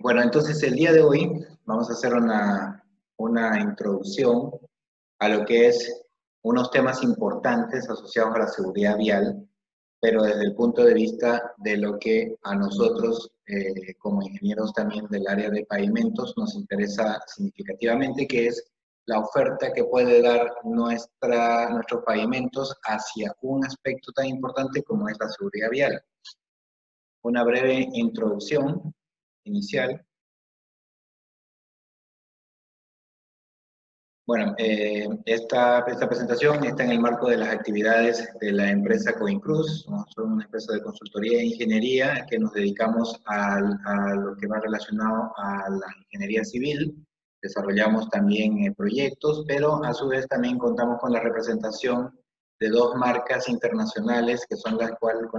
Bueno, entonces el día de hoy vamos a hacer una introducción a lo que es unos temas importantes asociados a la seguridad vial, pero desde el punto de vista de lo que a nosotros, como ingenieros también del área de pavimentos, nos interesa significativamente, que es la oferta que puede dar nuestros pavimentos hacia un aspecto tan importante como es la seguridad vial. Una breve introducción inicial. Bueno, esta presentación está en el marco de las actividades de la empresa Coincruz. Somos una empresa de consultoría e ingeniería que nos dedicamos a lo que va relacionado a la ingeniería civil. Desarrollamos también proyectos, pero a su vez también contamos con la representación de dos marcas internacionales que son con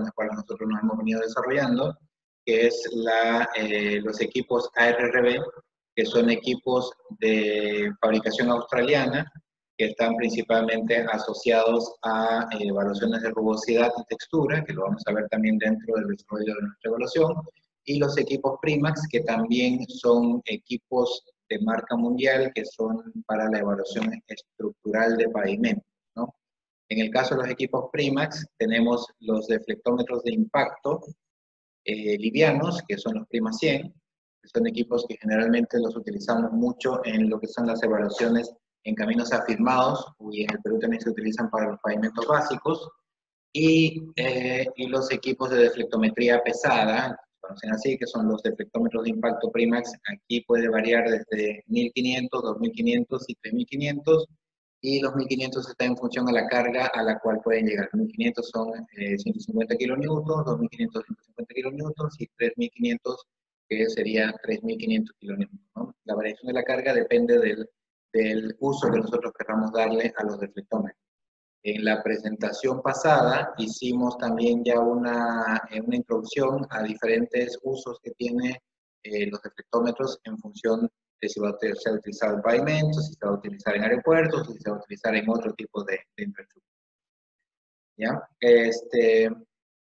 las cuales nosotros nos hemos venido desarrollando, que es los equipos ARRB, que son equipos de fabricación australiana, que están principalmente asociados a evaluaciones de rugosidad y textura, que lo vamos a ver también dentro del desarrollo de nuestra evaluación, y los equipos Primax, que también son equipos de marca mundial, que son para la evaluación estructural de pavimento, ¿no? En el caso de los equipos Primax, tenemos los deflectómetros de impacto livianos, que son los Prima 100, son equipos que generalmente los utilizamos mucho en lo que son las evaluaciones en caminos afirmados, y en el Perú también se utilizan para los pavimentos básicos, y los equipos de deflectometría pesada, conocen así, que son los deflectómetros de impacto Primax. Aquí puede variar desde 1500, 2500 y 3500, y los 1500 está en función a la carga a la cual pueden llegar. 1500 son 150 kilonewtons, 2500 150 kilonewtons y 3500 que sería 3.500 kilonewtons, ¿no? La variación de la carga depende del uso que nosotros queramos darle a los deflectómetros. En la presentación pasada hicimos también ya una introducción a diferentes usos que tiene los deflectómetros en función de si va a ser utilizado en pavimentos, si se va a utilizar en aeropuertos, si se va a utilizar en otro tipo de infraestructura. ¿Ya?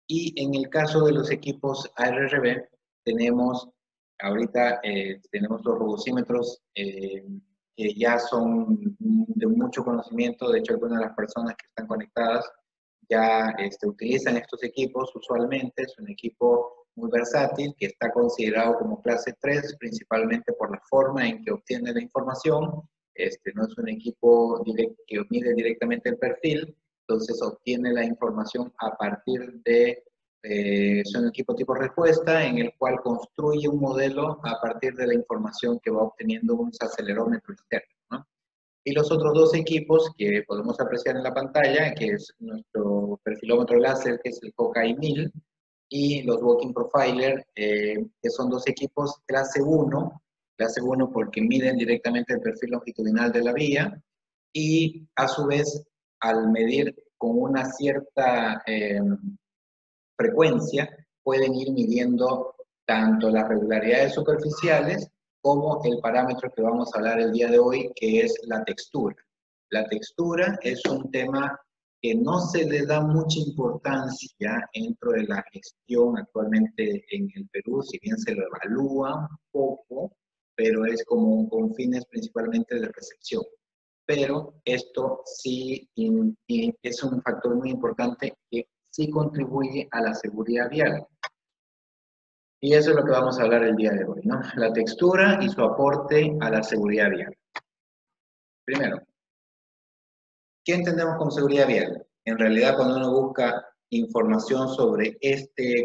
Y en el caso de los equipos ARRB, tenemos ahorita tenemos los rugosímetros que ya son de mucho conocimiento. De hecho, algunas de las personas que están conectadas ya utilizan estos equipos usualmente. Es un equipo muy versátil que está considerado como clase 3, principalmente por la forma en que obtiene la información. No es un equipo que mide directamente el perfil, entonces obtiene la información a partir de es un equipo tipo respuesta en el cual construye un modelo a partir de la información que va obteniendo un acelerómetro externo, ¿no? Y los otros dos equipos que podemos apreciar en la pantalla, que es nuestro perfilómetro láser, que es el Kokai 1000, y los Walking Profiler, que son dos equipos clase 1 porque miden directamente el perfil longitudinal de la vía, y a su vez, al medir con una cierta frecuencia, pueden ir midiendo tanto las regularidades superficiales como el parámetro que vamos a hablar el día de hoy, que es la textura. La textura es un tema que no se le da mucha importancia dentro de la gestión actualmente en el Perú, si bien se lo evalúa un poco, pero es como con fines principalmente de recepción. Pero esto sí es un factor muy importante que sí contribuye a la seguridad vial. Y eso es lo que vamos a hablar el día de hoy, ¿no? La textura y su aporte a la seguridad vial. Primero, ¿qué entendemos como seguridad vial? En realidad, cuando uno busca información sobre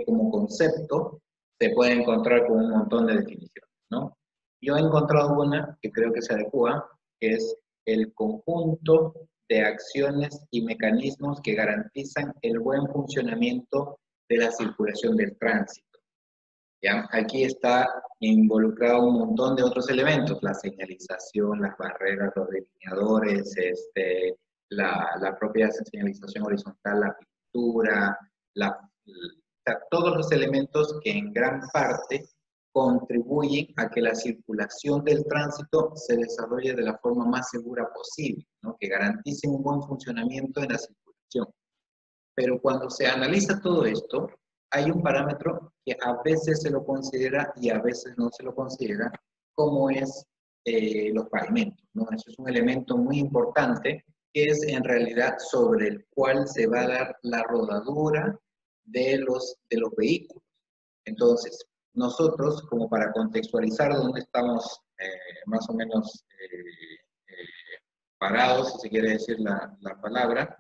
como concepto, se puede encontrar con un montón de definiciones, ¿no? Yo he encontrado una que creo que se adecua, que es el conjunto de acciones y mecanismos que garantizan el buen funcionamiento de la circulación del tránsito. ¿Ya? Aquí está involucrado un montón de otros elementos, la señalización, las barreras, los delineadores, la propia señalización horizontal, la pintura, todos los elementos que en gran parte contribuyen a que la circulación del tránsito se desarrolle de la forma más segura posible, ¿no? Que garantice un buen funcionamiento en la circulación. Pero cuando se analiza todo esto, hay un parámetro que a veces se lo considera y a veces no se lo considera, como es los pavimentos, ¿no? Eso es un elemento muy importante que es en realidad sobre el cual se va a dar la rodadura de los vehículos. Entonces, nosotros, como para contextualizar dónde estamos más o menos parados, si se quiere decir la palabra,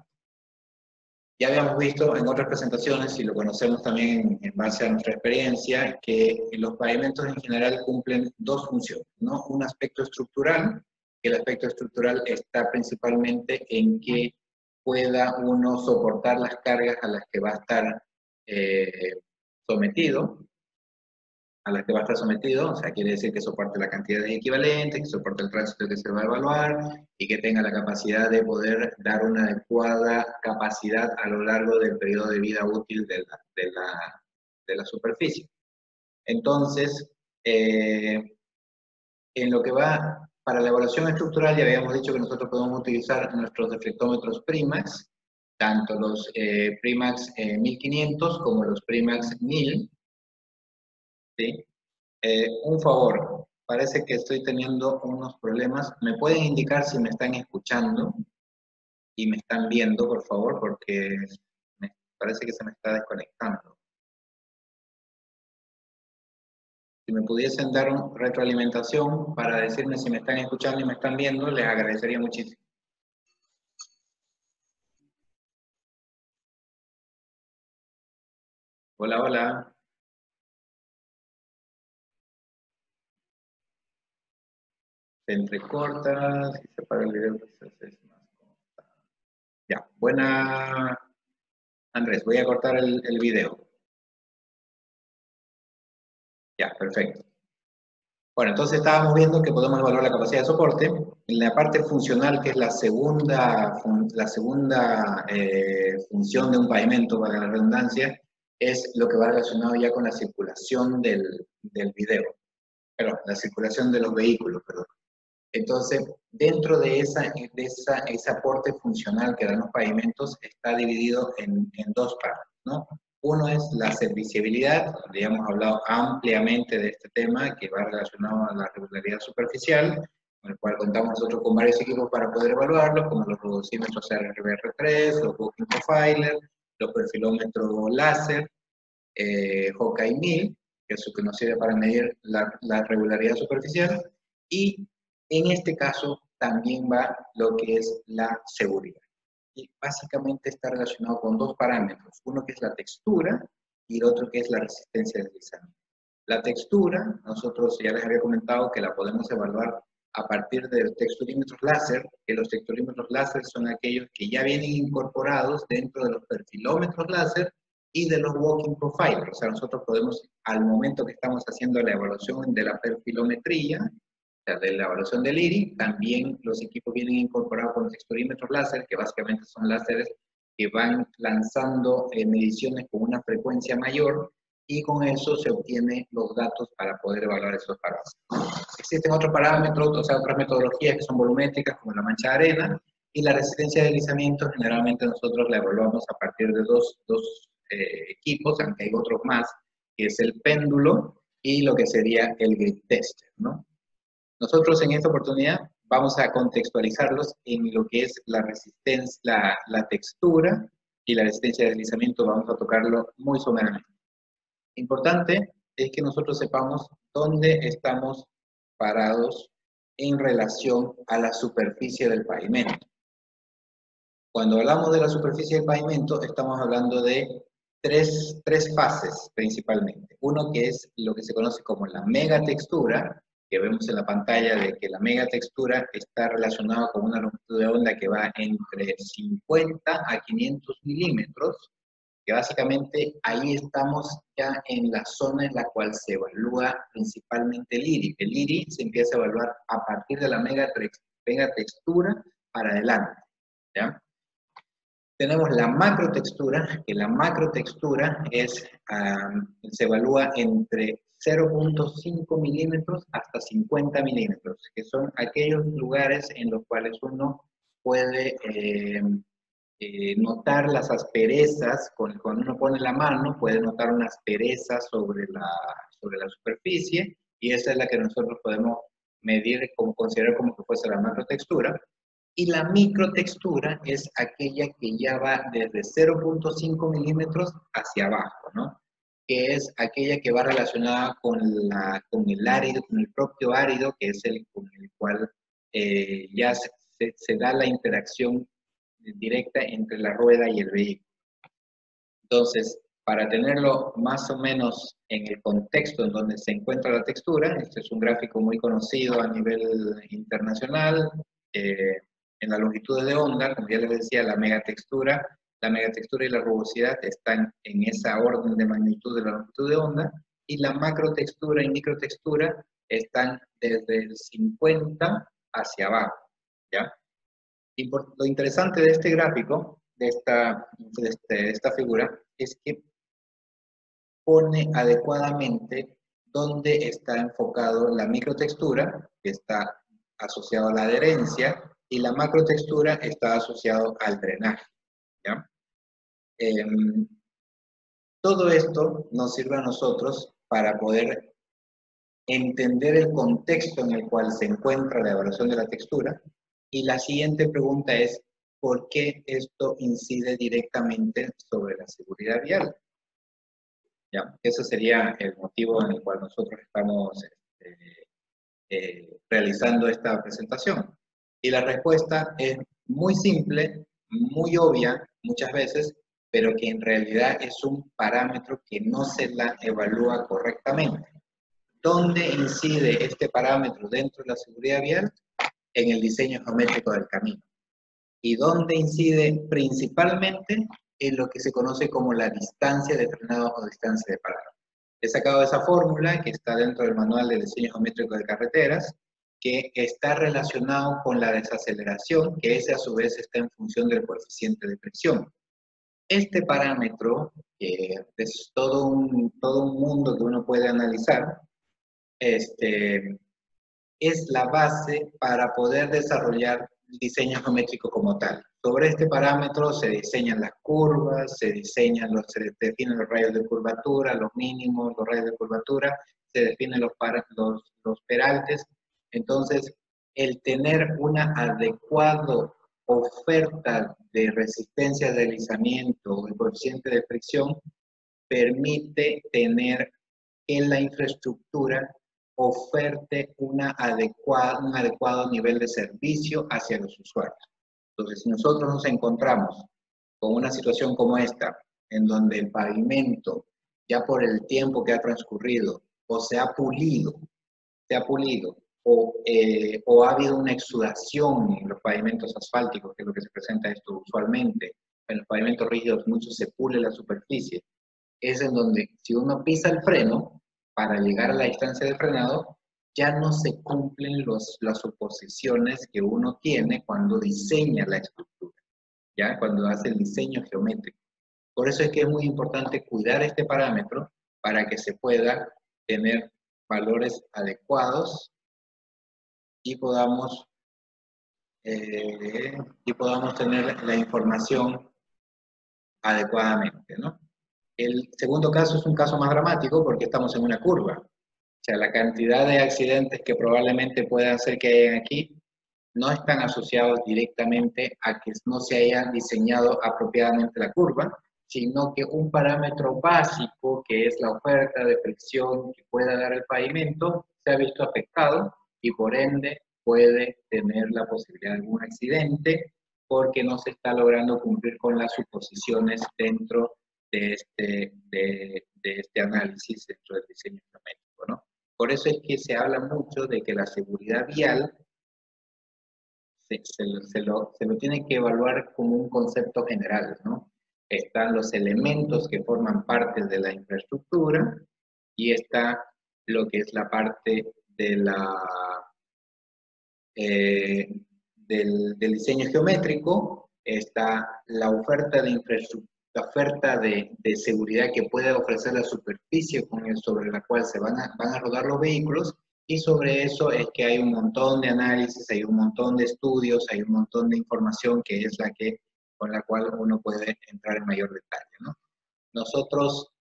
ya habíamos visto en otras presentaciones, y lo conocemos también en base a nuestra experiencia, que los pavimentos en general cumplen dos funciones, ¿no? Un aspecto estructural, que el aspecto estructural está principalmente en que pueda uno soportar las cargas a las que va a estar sometido, o sea, quiere decir que soporte la cantidad de equivalentes, que soporte el tránsito que se va a evaluar y que tenga la capacidad de poder dar una adecuada capacidad a lo largo del periodo de vida útil de la superficie. Entonces, en lo que va para la evaluación estructural, ya habíamos dicho que nosotros podemos utilizar nuestros deflectómetros Primax, tanto los Primax 1500 como los Primax 1000, ¿sí? Un favor, parece que estoy teniendo unos problemas. ¿Me pueden indicar si me están escuchando y me están viendo, por favor? Porque me parece que se me está desconectando. Si me pudiesen dar una retroalimentación para decirme si me están escuchando y me están viendo, les agradecería muchísimo. Hola, hola. Se entrecorta, si se apaga el video, quizás es más corta. Ya, buena, Andrés, voy a cortar el video. Ya, perfecto. Bueno, entonces estábamos viendo que podemos evaluar la capacidad de soporte. En la parte funcional, que es la segunda función de un pavimento, para la redundancia, es lo que va relacionado ya con la circulación del video. Perdón, la circulación de los vehículos, perdón. Entonces, dentro de ese aporte funcional que dan los pavimentos, está dividido en dos partes, ¿no? Uno es la serviciabilidad, donde ya hemos hablado ampliamente de este tema, que va relacionado a la regularidad superficial, con el cual contamos nosotros con varios equipos para poder evaluarlo, como los rodocímetros RBR3, los Walking Profiler, los perfilómetros láser, Hawkeye 1000, que es lo que nos sirve para medir la regularidad superficial, y en este caso también va lo que es la seguridad. Y básicamente está relacionado con dos parámetros, uno que es la textura y el otro que es la resistencia de deslizamiento. La textura, nosotros ya les había comentado que la podemos evaluar a partir de texturímetros láser, que los texturímetros láser son aquellos que ya vienen incorporados dentro de los perfilómetros láser y de los walking profilers. O sea, nosotros podemos, al momento que estamos haciendo la evaluación de la perfilometría, o sea, de la evaluación del IRI, también los equipos vienen incorporados con texturímetros láser, que básicamente son láseres que van lanzando mediciones con una frecuencia mayor, y con eso se obtienen los datos para poder evaluar esos parámetros. Existen otros parámetros, o sea, otras metodologías que son volumétricas, como la mancha de arena, y la resistencia de deslizamiento generalmente nosotros la evaluamos a partir de dos equipos, aunque hay otros más, que es el péndulo y lo que sería el grid tester, ¿no? Nosotros en esta oportunidad vamos a contextualizarlos en lo que es la resistencia, la textura y la resistencia de deslizamiento. Vamos a tocarlo muy someramente. Importante es que nosotros sepamos dónde estamos parados en relación a la superficie del pavimento. Cuando hablamos de la superficie del pavimento, estamos hablando de tres fases principalmente. Uno que es lo que se conoce como la megatextura, que vemos en la pantalla de que la megatextura está relacionada con una longitud de onda que va entre 50 a 500 milímetros, que básicamente ahí estamos ya en la zona en la cual se evalúa principalmente el IRI. El IRI se empieza a evaluar a partir de la megatextura para adelante, ¿ya? Tenemos la macrotextura, que la macrotextura se evalúa entre 0.5 milímetros hasta 50 milímetros, que son aquellos lugares en los cuales uno puede notar las asperezas, cuando uno pone la mano puede notar una aspereza sobre la superficie, y esa es la que nosotros podemos medir, como considerar como que fuese la macrotextura. Y la microtextura es aquella que ya va desde 0.5 milímetros hacia abajo, ¿no? Que es aquella que va relacionada con el árido, con el propio árido, que es el con el cual ya se da la interacción directa entre la rueda y el vehículo. Entonces, para tenerlo más o menos en el contexto en donde se encuentra la textura, este es un gráfico muy conocido a nivel internacional, en la longitud de onda, como ya les decía, la megatextura y la rugosidad están en esa orden de magnitud de la longitud de onda, y la macrotextura y microtextura están desde el 50 hacia abajo, ¿ya? Y lo interesante de este gráfico, de esta figura, es que pone adecuadamente dónde está enfocado la microtextura, que está asociado a la adherencia, y la macrotextura está asociado al drenaje, ¿ya? Todo esto nos sirve a nosotros para poder entender el contexto en el cual se encuentra la evaluación de la textura. Y la siguiente pregunta es, ¿por qué esto incide directamente sobre la seguridad vial? ¿Ya? Ese sería el motivo en el cual nosotros estamos realizando esta presentación. Y la respuesta es muy simple, muy obvia muchas veces, pero que en realidad es un parámetro que no se la evalúa correctamente. ¿Dónde incide este parámetro dentro de la seguridad vial? En el diseño geométrico del camino. ¿Y dónde incide principalmente? En lo que se conoce como la distancia de frenado o distancia de parada. He sacado esa fórmula que está dentro del manual de diseño geométrico de carreteras, que está relacionado con la desaceleración, que ese a su vez está en función del coeficiente de fricción. Este parámetro, que es todo un mundo que uno puede analizar, es la base para poder desarrollar el diseño geométrico como tal. Sobre este parámetro se diseñan las curvas, se definen los radios de curvatura, los mínimos, los radios de curvatura, se definen los peraltes. Entonces, el tener una adecuada oferta de resistencia de deslizamiento o el coeficiente de fricción permite tener en la infraestructura oferte un adecuado nivel de servicio hacia los usuarios. Entonces, si nosotros nos encontramos con una situación como esta, en donde el pavimento, ya por el tiempo que ha transcurrido, o se ha pulido, o ha habido una exudación en los pavimentos asfálticos, que es lo que se presenta esto usualmente, en los pavimentos rígidos mucho se pule la superficie, es en donde si uno pisa el freno para llegar a la distancia de frenado, ya no se cumplen las suposiciones que uno tiene cuando diseña la estructura, ¿ya? Cuando hace el diseño geométrico. Por eso es que es muy importante cuidar este parámetro para que se pueda tener valores adecuados y podamos tener la información adecuadamente, ¿no? El segundo caso es un caso más dramático porque estamos en una curva. O sea, la cantidad de accidentes que probablemente puedan ser que hayan aquí no están asociados directamente a que no se haya diseñado apropiadamente la curva, sino que un parámetro básico, que es la oferta de fricción que pueda dar el pavimento, se ha visto afectado y por ende puede tener la posibilidad de algún accidente porque no se está logrando cumplir con las suposiciones dentro de este análisis, dentro del diseño geométrico, ¿no? Por eso es que se habla mucho de que la seguridad vial se lo tiene que evaluar como un concepto general, ¿no? Están los elementos que forman parte de la infraestructura y está lo que es la parte de del diseño geométrico, está la oferta de infraestructura, la oferta de seguridad que puede ofrecer la superficie sobre la cual van a rodar los vehículos, y sobre eso es que hay un montón de análisis, hay un montón de estudios, hay un montón de información que es la que con la cual uno puede entrar en mayor detalle, ¿no? Nosotros,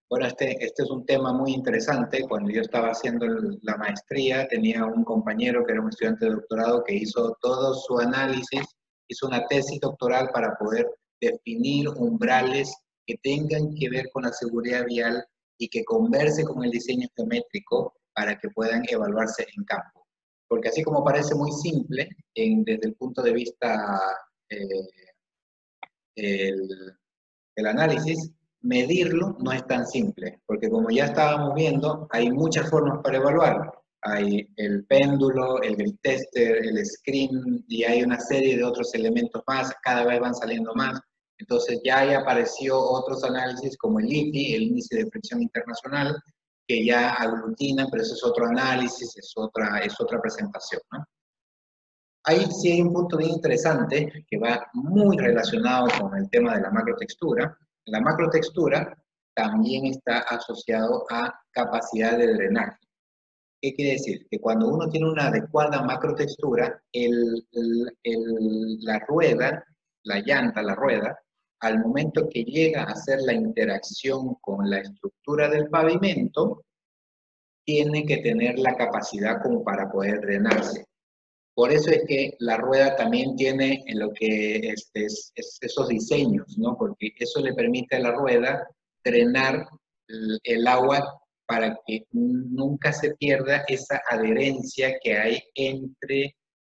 bueno, este es un tema muy interesante. Cuando yo estaba haciendo la maestría, tenía un compañero que era un estudiante de doctorado que hizo todo su análisis, hizo una tesis doctoral para poder definir umbrales que tengan que ver con la seguridad vial y que converse con el diseño geométrico para que puedan evaluarse en campo. Porque así como parece muy simple, desde el punto de vista el, el análisis, medirlo no es tan simple, porque como ya estábamos viendo, hay muchas formas para evaluar. Hay el péndulo, el grid tester, el screen, y hay una serie de otros elementos más, cada vez van saliendo más. Entonces ya ahí apareció otros análisis como el IFI, el índice de fricción internacional, que ya aglutina, pero eso es otro análisis, es otra presentación, ¿no? Ahí sí hay un punto bien interesante que va muy relacionado con el tema de la macrotextura. La macrotextura también está asociado a capacidad de drenaje. ¿Qué quiere decir? Que cuando uno tiene una adecuada macrotextura, la rueda, la llanta, la rueda, al momento que llega a hacer la interacción con la estructura del pavimento, tiene que tener la capacidad como para poder drenarse. Por eso es que la rueda también tiene en lo que es esos diseños, ¿no? Porque eso le permite a la rueda drenar el agua para que nunca se pierda esa adherencia que hay en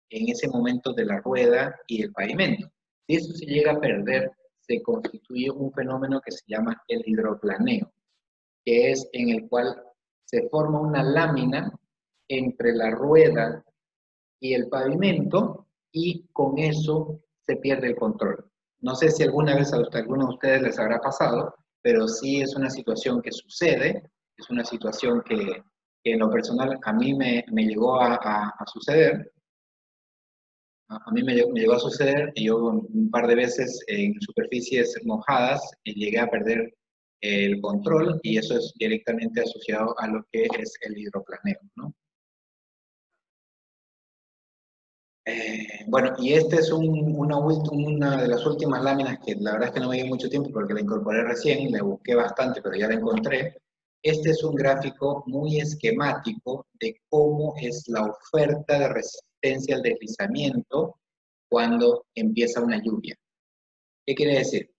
ese momento de la rueda y el pavimento. Si eso se llega a perder, se constituye un fenómeno que se llama el hidroplaneo, que es en el cual se forma una lámina entre la rueda y el pavimento, y con eso se pierde el control. No sé si alguna vez a alguno de ustedes les habrá pasado, pero sí es una situación que sucede, es una situación que en lo personal a mí me llegó a suceder. A mí me llegó a suceder, y yo un par de veces en superficies mojadas llegué a perder el control, y eso es directamente asociado a lo que es el hidroplaneo, ¿no? Bueno, y esta es una de las últimas láminas que la verdad es que no me dio mucho tiempo porque la incorporé recién, la busqué bastante, pero ya la encontré. Este es un gráfico muy esquemático de cómo es la oferta de resistencia al deslizamiento cuando empieza una lluvia. ¿Qué quiere decir?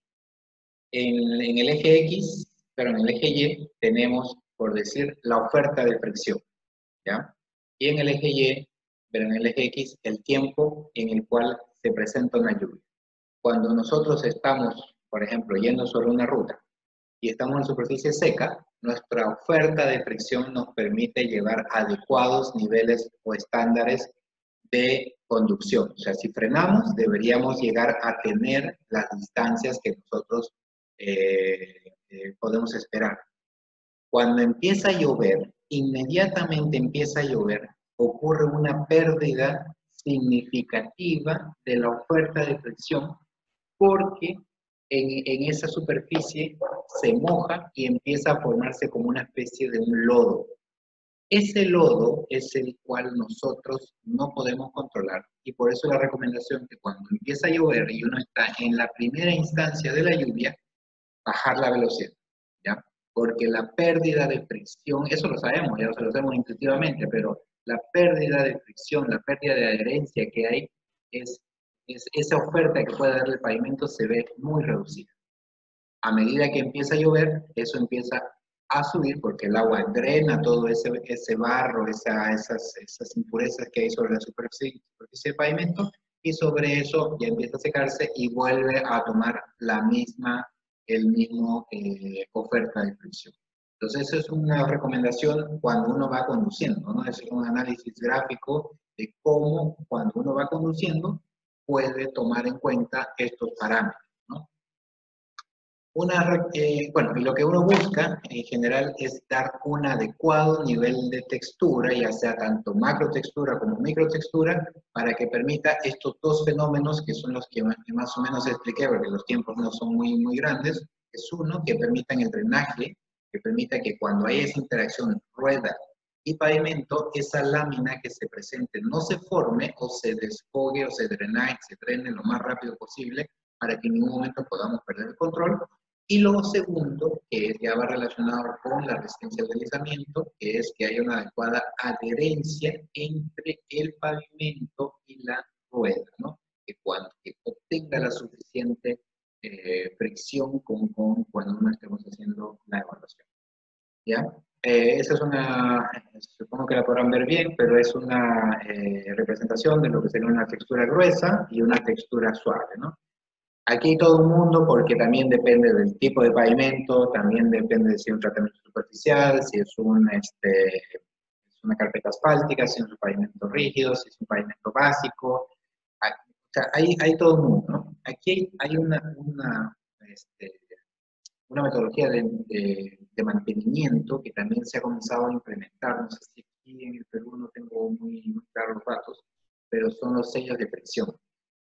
En el eje X, pero en el eje Y tenemos, por decir, la oferta de fricción, ¿ya? Y en el eje Y, pero en el eje X, el tiempo en el cual se presenta una lluvia. Cuando nosotros estamos, por ejemplo, yendo sobre una ruta y estamos en superficie seca, nuestra oferta de fricción nos permite llevar adecuados niveles o estándares de conducción. O sea, si frenamos, deberíamos llegar a tener las distancias que nosotros podemos esperar. Cuando empieza a llover, inmediatamente empieza a llover, ocurre una pérdida significativa de la oferta de fricción, porque en esa superficie se moja y empieza a formarse como una especie de un lodo. Ese lodo es el cual nosotros no podemos controlar, y por eso la recomendación que cuando empieza a llover y uno está en la primera instancia de la lluvia, bajar la velocidad, ¿ya? Porque la pérdida de fricción, eso lo sabemos, ya lo sabemos intuitivamente, pero la pérdida de fricción, la pérdida de adherencia que hay, esa oferta que puede dar el pavimento se ve muy reducida. A medida que empieza a llover, eso empieza a subir porque el agua drena todo ese barro, esas impurezas que hay sobre la superficie del pavimento, y sobre eso ya empieza a secarse y vuelve a tomar el mismo oferta de fricción. Entonces, eso es una recomendación cuando uno va conduciendo, ¿no? Es un análisis gráfico de cómo cuando uno va conduciendo puede tomar en cuenta estos parámetros, ¿no? Bueno, y lo que uno busca en general es dar un adecuado nivel de textura, ya sea tanto macrotextura como microtextura, para que permita estos dos fenómenos que son los que más o menos expliqué, porque los tiempos no son muy grandes. Es uno, que permitan el drenaje, que permita que cuando hay esa interacción rueda y pavimento, esa lámina que se presente no se forme o se desfogue o se drene lo más rápido posible, para que en ningún momento podamos perder el control. Y lo segundo, que ya va relacionado con la resistencia al deslizamiento, que es que haya una adecuada adherencia entre el pavimento y la rueda, ¿no? Que obtenga la suficiente fricción cuando uno estemos haciendo la evaluación. ¿Ya? Esa es una, supongo que la podrán ver bien, pero es una representación de lo que sería una textura gruesa y una textura suave, ¿no? Aquí todo el mundo, porque también depende del tipo de pavimento, también depende de si es un tratamiento superficial, si es una carpeta asfáltica, si es un pavimento rígido, si es un pavimento básico. O sea, hay todo el mundo, ¿no? Aquí hay una metodología de mantenimiento que también se ha comenzado a implementar. No sé si aquí en el Perú no tengo muy claros los datos, pero son los sellos de fricción.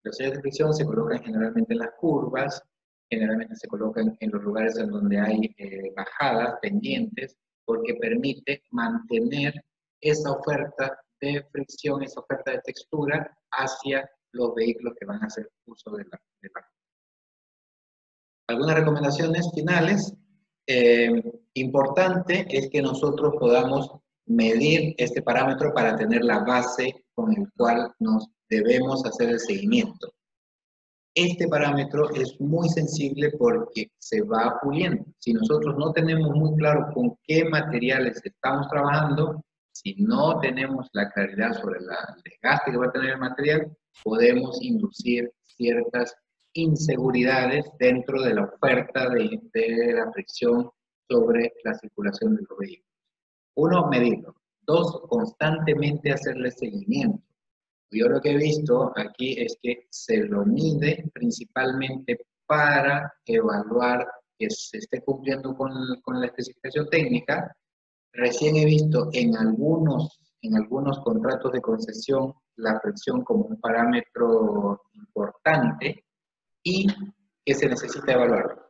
Los sellos de fricción se colocan generalmente en las curvas, generalmente se colocan en los lugares en donde hay bajadas, pendientes, porque permite mantener esa oferta de fricción, esa oferta de textura hacia los vehículos que van a hacer uso de la Algunas recomendaciones finales. Importante es que nosotros podamos medir este parámetro para tener la base con el cual nos debemos hacer el seguimiento. Este parámetro es muy sensible porque se va puliendo. Si nosotros no tenemos muy claro con qué materiales estamos trabajando, si no tenemos la claridad sobre el desgaste que va a tener el material, podemos inducir ciertas inseguridades dentro de la oferta de la fricción sobre la circulación de los vehículos. Uno, medirlo. Dos, constantemente hacerle seguimiento. Yo lo que he visto aquí es que se lo mide principalmente para evaluar que se esté cumpliendo con la especificación técnica. Recién he visto en algunos contratos de concesión la fricción como un parámetro importante y que se necesita evaluar.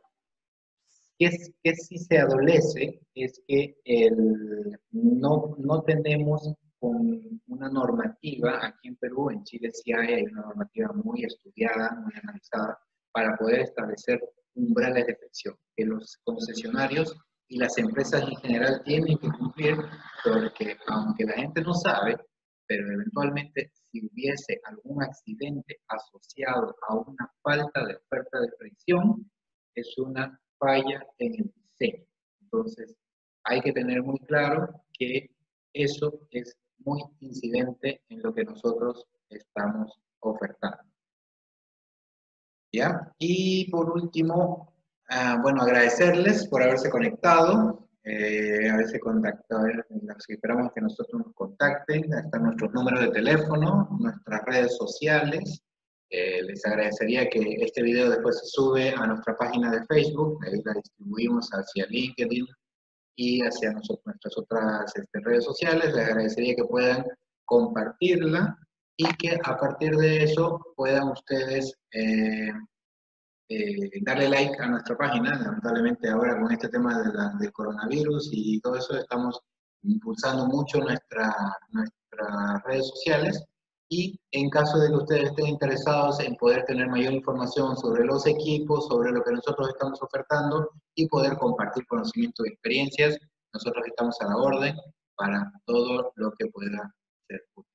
Que sí se adolece es que no tenemos una normativa aquí en Perú, en Chile sí hay una normativa muy estudiada, muy analizada, para poder establecer umbrales de fricción, que los concesionarios y las empresas en general tienen que cumplir, porque aunque la gente no sabe, pero eventualmente si hubiese algún accidente asociado a una falta de oferta de fricción, es una falla en el diseño. Entonces, hay que tener muy claro que eso es muy incidente en lo que nosotros estamos ofertando. ¿Ya? Y por último, bueno, agradecerles por haberse conectado, haberse contactado, esperamos que nosotros nos contacten, están nuestros números de teléfono, nuestras redes sociales. Les agradecería que este video después se sube a nuestra página de Facebook, ahí la distribuimos hacia LinkedIn y hacia nuestras otras redes sociales. Les agradecería que puedan compartirla y que a partir de eso puedan ustedes darle like a nuestra página. Lamentablemente ahora con este tema del coronavirus y todo eso estamos impulsando mucho nuestras redes sociales, y en caso de que ustedes estén interesados en poder tener mayor información sobre los equipos, sobre lo que nosotros estamos ofertando y poder compartir conocimientos y experiencias, nosotros estamos a la orden para todo lo que pueda ser útil.